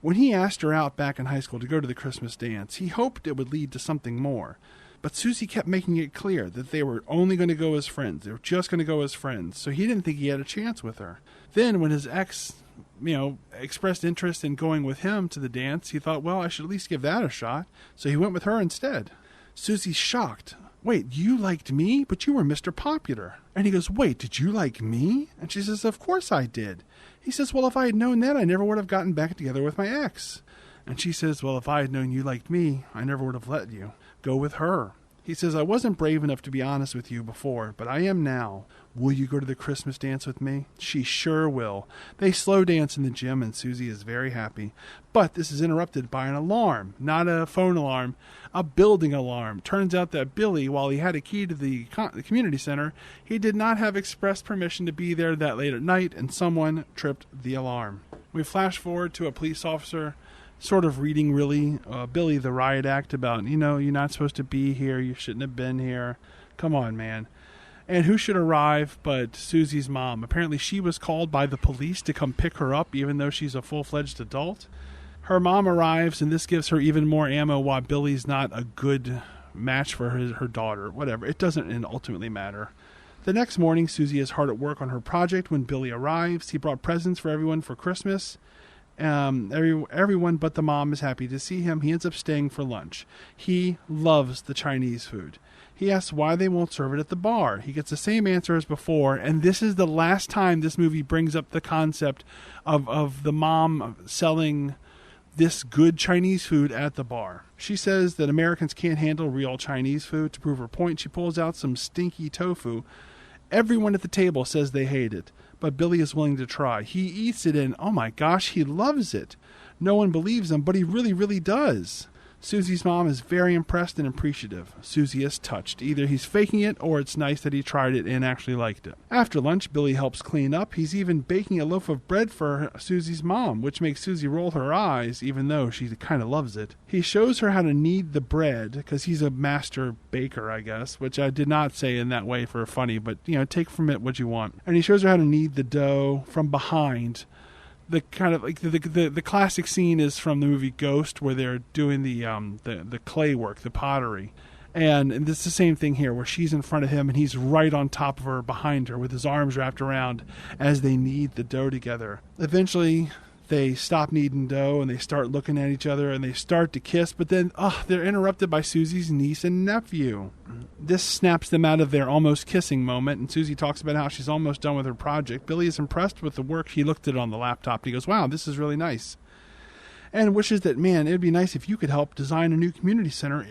when he asked her out back in high school to go to the Christmas dance, he hoped it would lead to something more. But Suzy kept making it clear that they were only going to go as friends. They were just going to go as friends, so he didn't think he had a chance with her. Then when his ex, expressed interest in going with him to the dance, he thought, well, I should at least give that a shot. So he went with her instead. Suzy's shocked. Wait, you liked me? But you were Mr. Popular. And he goes, wait, did you like me? And she says, of course I did. He says, well, if I had known that, I never would have gotten back together with my ex. And she says, well, if I had known you liked me, I never would have let you go with her. He says, I wasn't brave enough to be honest with you before, but I am now. Will you go to the Christmas dance with me? She sure will. They slow dance in the gym, and Suzy is very happy. But this is interrupted by an alarm, not a phone alarm, a building alarm. Turns out that Billy, while he had a key to the community center, he did not have express permission to be there that late at night, and someone tripped the alarm. We flash forward to a police officer sort of reading Billy the riot act about, you're not supposed to be here, you shouldn't have been here. Come on, man. And who should arrive but Suzy's mom? Apparently she was called by the police to come pick her up, even though she's a full-fledged adult. Her mom arrives, and this gives her even more ammo why Billy's not a good match for her daughter. Whatever, it doesn't ultimately matter. The next morning, Suzy is hard at work on her project when Billy arrives. He brought presents for everyone for Christmas. Everyone but the mom is happy to see him. He ends up staying for lunch. He loves the Chinese food. He asks why they won't serve it at the bar. He gets the same answer as before, and this is the last time this movie brings up the concept of the mom selling this good Chinese food at the bar. She says that Americans can't handle real Chinese food. To prove her point, she pulls out some stinky tofu. Everyone at the table says they hate it, but Billy is willing to try. He eats it, and oh my gosh, he loves it. No one believes him, but he really, really does. Suzy's mom is very impressed and appreciative. Suzy is touched. Either he's faking it or it's nice that he tried it and actually liked it. After lunch, Billy helps clean up. He's even baking a loaf of bread for Suzy's mom, which makes Suzy roll her eyes, even though she kind of loves it. He shows her how to knead the bread, because he's a master baker, I guess, which I did not say in that way for funny, but, take from it what you want. And he shows her how to knead the dough from behind. The kind of like the classic scene is from the movie Ghost, where they're doing the clay work, the pottery, and it's the same thing here, where she's in front of him and he's right on top of her, behind her, with his arms wrapped around as they knead the dough together. Eventually, they stop kneading dough and they start looking at each other and they start to kiss, but then they're interrupted by Suzy's niece and nephew. This snaps them out of their almost kissing moment, and Suzy talks about how she's almost done with her project. Billy is impressed with the work. He looked at it on the laptop. He goes, wow, this is really nice. And wishes that, man, it'd be nice if you could help design a new community center.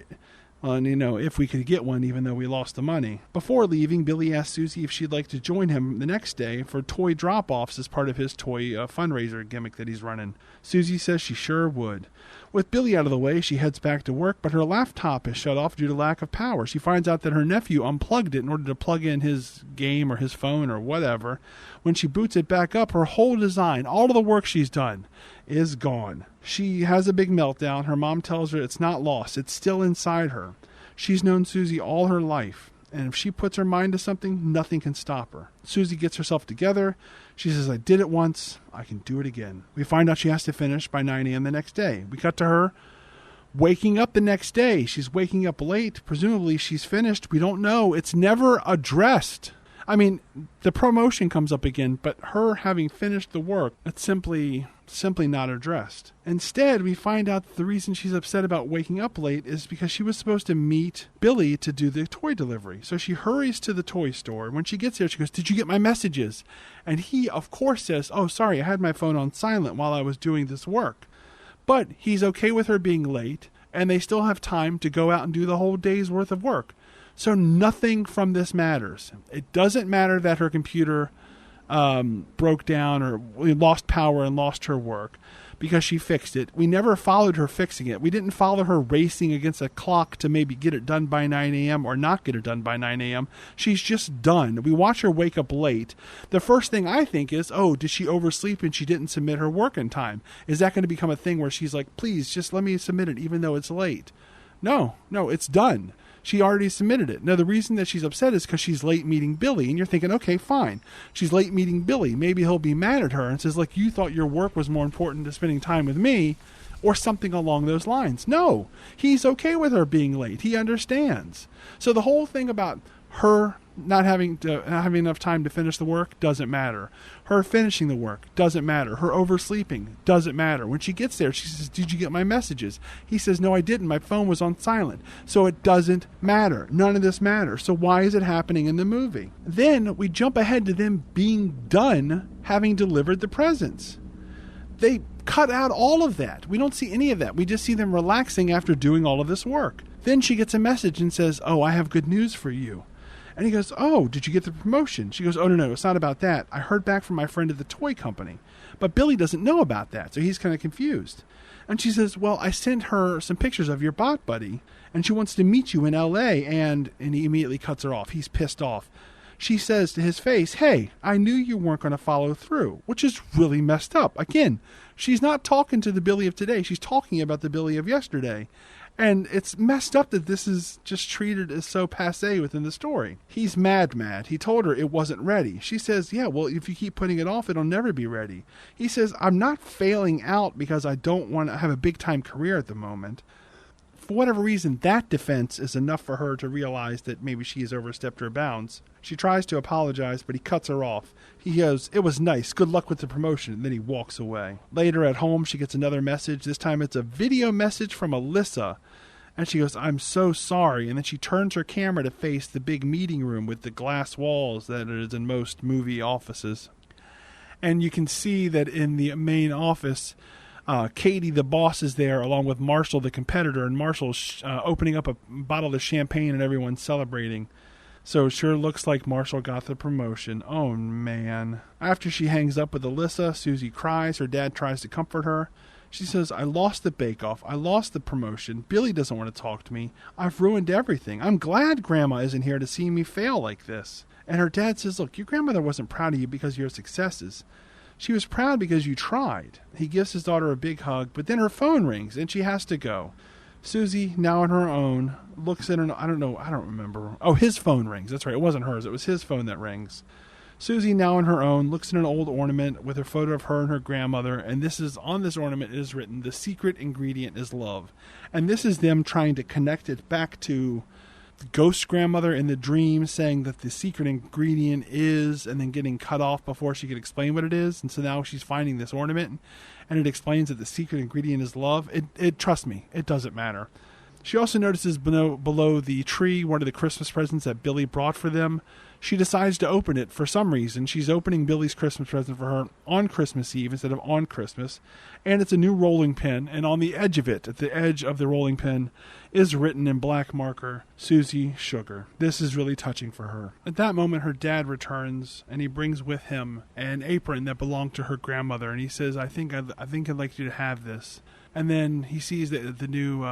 And, if we could get one, even though we lost the money. Before leaving, Billy asks Suzy if she'd like to join him the next day for toy drop-offs as part of his toy fundraiser gimmick that he's running. Suzy says she sure would. With Billy out of the way, she heads back to work, but her laptop is shut off due to lack of power. She finds out that her nephew unplugged it in order to plug in his game or his phone or whatever. When she boots it back up, her whole design, all of the work she's done, is gone. She has a big meltdown. Her mom tells her it's not lost. It's still inside her. She's known Suzy all her life, and if she puts her mind to something, nothing can stop her. Suzy gets herself together. She says, I did it once. I can do it again. We find out she has to finish by 9 a.m. the next day. We cut to her waking up the next day. She's waking up late. Presumably she's finished. We don't know. It's never addressed. I mean, the promotion comes up again, but her having finished the work, it's simply not addressed. Instead, we find out that the reason she's upset about waking up late is because she was supposed to meet Billy to do the toy delivery. So she hurries to the toy store. When she gets there, she goes, did you get my messages? And he, of course, says, oh, sorry, I had my phone on silent while I was doing this work. But he's okay with her being late, and they still have time to go out and do the whole day's worth of work. So nothing from this matters. It doesn't matter that her computer broke down or lost power and lost her work because she fixed it. We never followed her fixing it. We didn't follow her racing against a clock to maybe get it done by 9 a.m. or not get it done by 9 a.m. She's just done. We watch her wake up late. The first thing I think is, oh, did she oversleep and she didn't submit her work in time? Is that going to become a thing where she's like, please, just let me submit it even though it's late? No, it's done. She already submitted it. Now, the reason that she's upset is because she's late meeting Billy. And you're thinking, okay, fine. She's late meeting Billy. Maybe he'll be mad at her and says, like, you thought your work was more important than spending time with me, or something along those lines. No, he's okay with her being late. He understands. So the whole thing about her not having enough time to finish the work doesn't matter. Her finishing the work doesn't matter. Her oversleeping doesn't matter. When she gets there, she says, did you get my messages? He says, no, I didn't. My phone was on silent. So it doesn't matter. None of this matters. So why is it happening in the movie? Then we jump ahead to them being done having delivered the presents. They cut out all of that. We don't see any of that. We just see them relaxing after doing all of this work. Then she gets a message and says, oh, I have good news for you. And he goes, oh, did you get the promotion? She goes, oh, no, it's not about that. I heard back from my friend at the toy company. But Billy doesn't know about that, so he's kind of confused. And she says, well, I sent her some pictures of your bot buddy, and she wants to meet you in L.A., and he immediately cuts her off. He's pissed off. She says to his face, hey, I knew you weren't going to follow through, which is really messed up. Again, she's not talking to the Billy of today. She's talking about the Billy of yesterday. And it's messed up that this is just treated as so passé within the story. He's mad. He told her it wasn't ready. She says, yeah, well, if you keep putting it off, it'll never be ready. He says, I'm not failing out because I don't want to have a big-time career at the moment. For whatever reason, that defense is enough for her to realize that maybe she has overstepped her bounds. She tries to apologize, but he cuts her off. He goes, it was nice. Good luck with the promotion. And then he walks away. Later at home, she gets another message. This time it's a video message from Alyssa. And she goes, I'm so sorry. And then she turns her camera to face the big meeting room with the glass walls that is in most movie offices. And you can see that in the main office, Katie, the boss, is there along with Marshall, the competitor. And Marshall's opening up a bottle of champagne and everyone's celebrating. So it sure looks like Marshall got the promotion. Oh, man. After she hangs up with Alyssa, Suzy cries. Her dad tries to comfort her. She says, I lost the bake-off. I lost the promotion. Billy doesn't want to talk to me. I've ruined everything. I'm glad Grandma isn't here to see me fail like this. And her dad says, look, your grandmother wasn't proud of you because of your successes. She was proud because you tried. He gives his daughter a big hug, but then her phone rings and she has to go. Suzy, now on her own, looks at her. I don't remember. Oh, his phone rings. That's right. It wasn't hers. It was his phone that rings. Suzy, now on her own, looks at an old ornament with a photo of her and her grandmother, and on this ornament is written, the secret ingredient is love. And this is them trying to connect it back to the ghost grandmother in the dream, saying that the secret ingredient is, and then getting cut off before she could explain what it is. And so now she's finding this ornament, and it explains that the secret ingredient is love. Trust me, it doesn't matter. She also notices below the tree one of the Christmas presents that Billy brought for them. She decides to open it for some reason. She's opening Billy's Christmas present for her on Christmas Eve instead of on Christmas. And it's a new rolling pin. And on the edge of it, at the edge of the rolling pin, is written in black marker, Suzy Sugar. This is really touching for her. At that moment, her dad returns, and he brings with him an apron that belonged to her grandmother. And he says, I think I'd like you to have this. And then he sees the new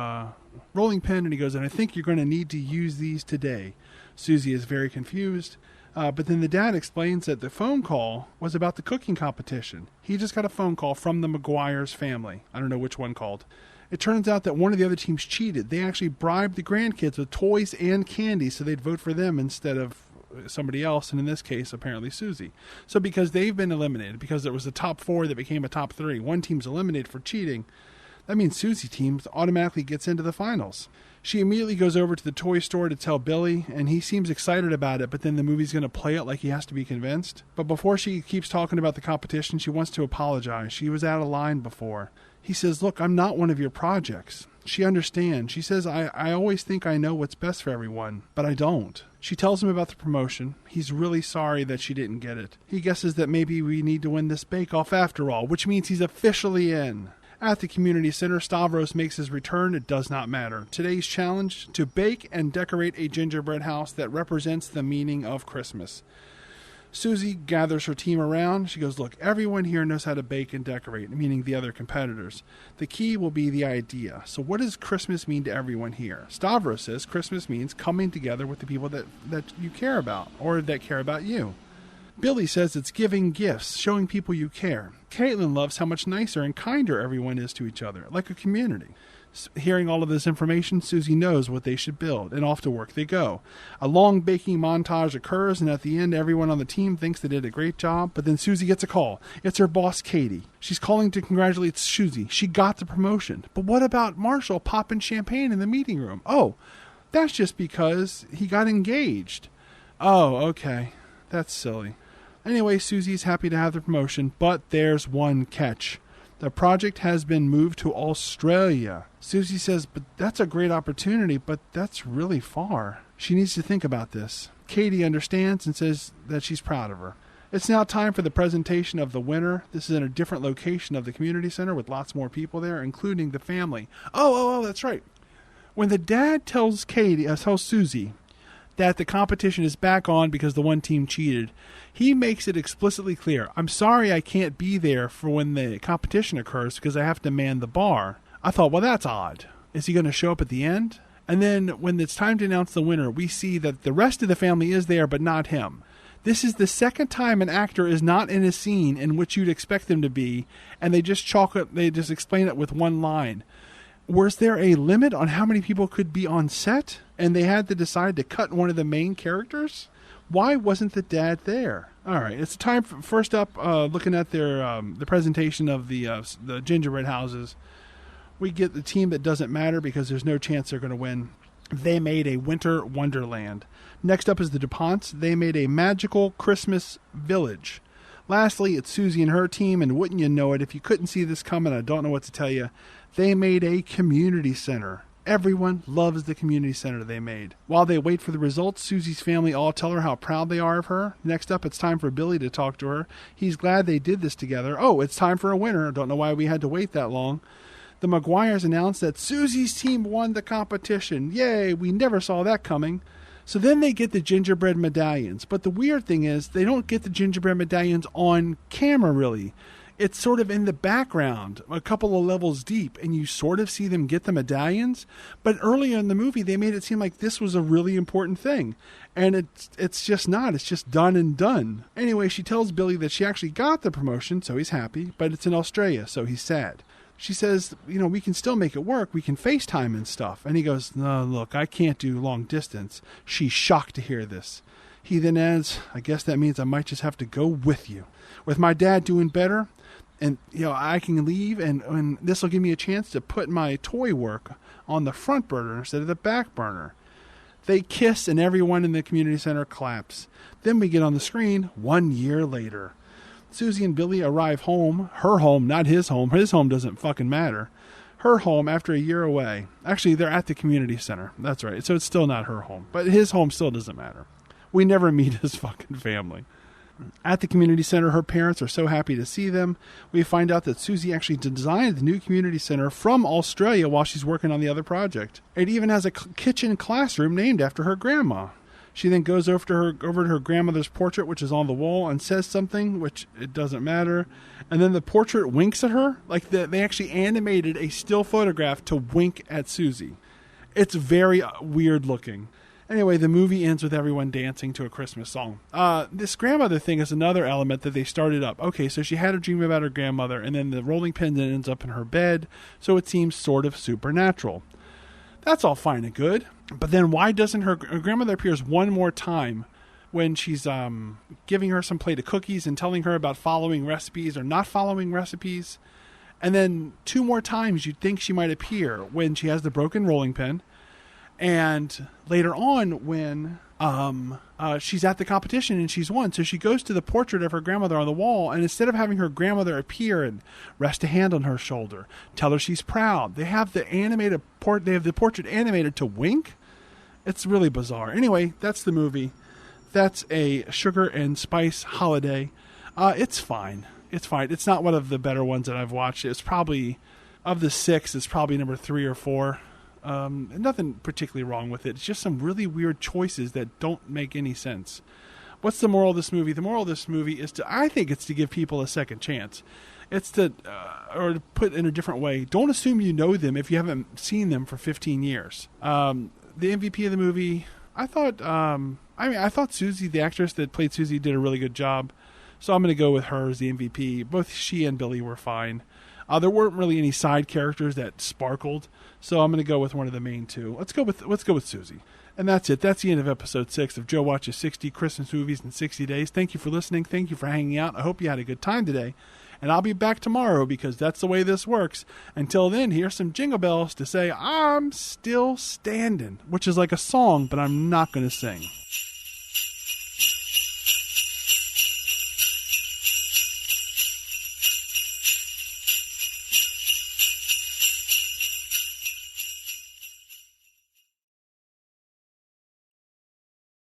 rolling pin, and he goes, and I think you're going to need to use these today. Suzy is very confused, but then the dad explains that the phone call was about the cooking competition. He just got a phone call from the McGuire's family. I don't know which one called. It turns out that one of the other teams cheated. They actually bribed the grandkids with toys and candy so they'd vote for them instead of somebody else, and in this case, apparently Suzy. So because they've been eliminated, because there was a top 4 that became a top 3, one team's eliminated for cheating, that means Suzy team automatically gets into the finals. She immediately goes over to the toy store to tell Billy, and he seems excited about it, but then the movie's going to play it like he has to be convinced. But before she keeps talking about the competition, she wants to apologize. She was out of line before. He says, look, I'm not one of your projects. She understands. She says, I always think I know what's best for everyone, but I don't. She tells him about the promotion. He's really sorry that she didn't get it. He guesses that maybe we need to win this bake-off after all, which means he's officially in. At the community center, Stavros makes his return. It does not matter. Today's challenge: to bake and decorate a gingerbread house that represents the meaning of Christmas. Suzy gathers her team around. She goes, look, everyone here knows how to bake and decorate, meaning the other competitors. The key will be the idea. So what does Christmas mean to everyone here? Stavros says Christmas means coming together with the people that you care about, or that care about you. Billy says it's giving gifts, showing people you care. Caitlin loves how much nicer and kinder everyone is to each other, like a community. Hearing all of this information, Suzy knows what they should build, and off to work they go. A long baking montage occurs, and at the end, everyone on the team thinks they did a great job, but then Suzy gets a call. It's her boss, Katie. She's calling to congratulate Suzy. She got the promotion. But what about Marshall popping champagne in the meeting room? Oh, that's just because he got engaged. Oh, okay. That's silly. Anyway, Suzy's happy to have the promotion, but there's one catch. The project has been moved to Australia. Suzy says, but that's a great opportunity, but that's really far. She needs to think about this. Katie understands and says that she's proud of her. It's now time for the presentation of the winner. This is in a different location of the community center with lots more people there, including the family. Oh, that's right. When the dad tells Suzy that the competition is back on because the one team cheated, he makes it explicitly clear, I'm sorry I can't be there for when the competition occurs because I have to man the bar. I thought, well, that's odd. Is he going to show up at the end? And then when it's time to announce the winner, we see that the rest of the family is there, but not him. This is the second time an actor is not in a scene in which you'd expect them to be, and they just explain it with one line. Was there a limit on how many people could be on set, and they had to decide to cut one of the main characters? Why wasn't the dad there? All right, it's time for, first up, looking at their the presentation of the gingerbread houses. We get the team that doesn't matter because there's no chance they're going to win. They made a winter wonderland. Next up is the DuPonts. They made a magical Christmas village. Lastly, it's Suzy and her team, and wouldn't you know it, if you couldn't see this coming, I don't know what to tell you, they made a community center. Everyone loves the community center they made. While they wait for the results, Suzy's family all tell her how proud they are of her. Next up, it's time for Billy to talk to her. He's glad they did this together. Oh, it's time for a winner. Don't know why we had to wait that long. The McGuires announced that Suzy's team won the competition. Yay, we never saw that coming. So then they get the gingerbread medallions. But the weird thing is they don't get the gingerbread medallions on camera, really. it's sort of in the background, a couple of levels deep, and you sort of see them get the medallions. But earlier in the movie, they made it seem like this was a really important thing. And it's just not. It's just done and done. Anyway, she tells Billy that she actually got the promotion, so he's happy, but it's in Australia, so he's sad. She says, we can still make it work. We can FaceTime and stuff. And he goes, no, look, I can't do long distance. She's shocked to hear this. He then adds, I guess that means I might just have to go with you. With my dad doing better, and I can leave, and this will give me a chance to put my toy work on the front burner instead of the back burner. They kiss, and everyone in the community center claps. Then we get on the screen 1 year later. Suzy and Billy arrive home, her home, not his home. His home doesn't fucking matter. Her home after a year away. Actually, they're at the community center. That's right. So it's still not her home, but his home still doesn't matter. We never meet his fucking family. At the community center, her parents are so happy to see them. We find out that Suzy actually designed the new community center from Australia while she's working on the other project. It even has a kitchen classroom named after her grandma. She then goes over to her grandmother's portrait, which is on the wall, and says something, which it doesn't matter. And then the portrait winks at her. Like they actually animated a still photograph to wink at Suzy. It's very weird looking. Anyway, the movie ends with everyone dancing to a Christmas song. This grandmother thing is another element that they started up. Okay, so she had a dream about her grandmother, and then the rolling pin ends up in her bed, so it seems sort of supernatural. That's all fine and good. But then why doesn't her grandmother appears one more time when she's giving her some plate of cookies and telling her about following recipes or not following recipes? And then 2 more times you'd think she might appear when she has the broken rolling pin. And later on when she's at the competition and she's won. So she goes to the portrait of her grandmother on the wall, and instead of having her grandmother appear and rest a hand on her shoulder, tell her she's proud, they have the portrait animated to wink. It's really bizarre. Anyway, that's the movie. That's a sugar and spice holiday. It's fine. It's fine. It's not one of the better ones that I've watched. It's probably, of the 6, it's probably number 3 or 4. Nothing particularly wrong with it. It's just some really weird choices that don't make any sense. What's the moral of this movie? The moral of this movie is I think it's to give people a second chance. It's to, or to put in a different way, don't assume you know them if you haven't seen them for 15 years. The MVP of the movie, I thought Suzy, the actress that played Suzy, did a really good job. So I'm going to go with her as the MVP. Both she and Billy were fine. There weren't really any side characters that sparkled, so I'm going to go with one of the main 2. Let's go with Suzy. And that's it. That's the end of episode 6 of Joe Watches 60 Christmas Movies in 60 Days. Thank you for listening. Thank you for hanging out. I hope you had a good time today. And I'll be back tomorrow because that's the way this works. Until then, here's some jingle bells to say I'm still standing, which is like a song, but I'm not going to sing.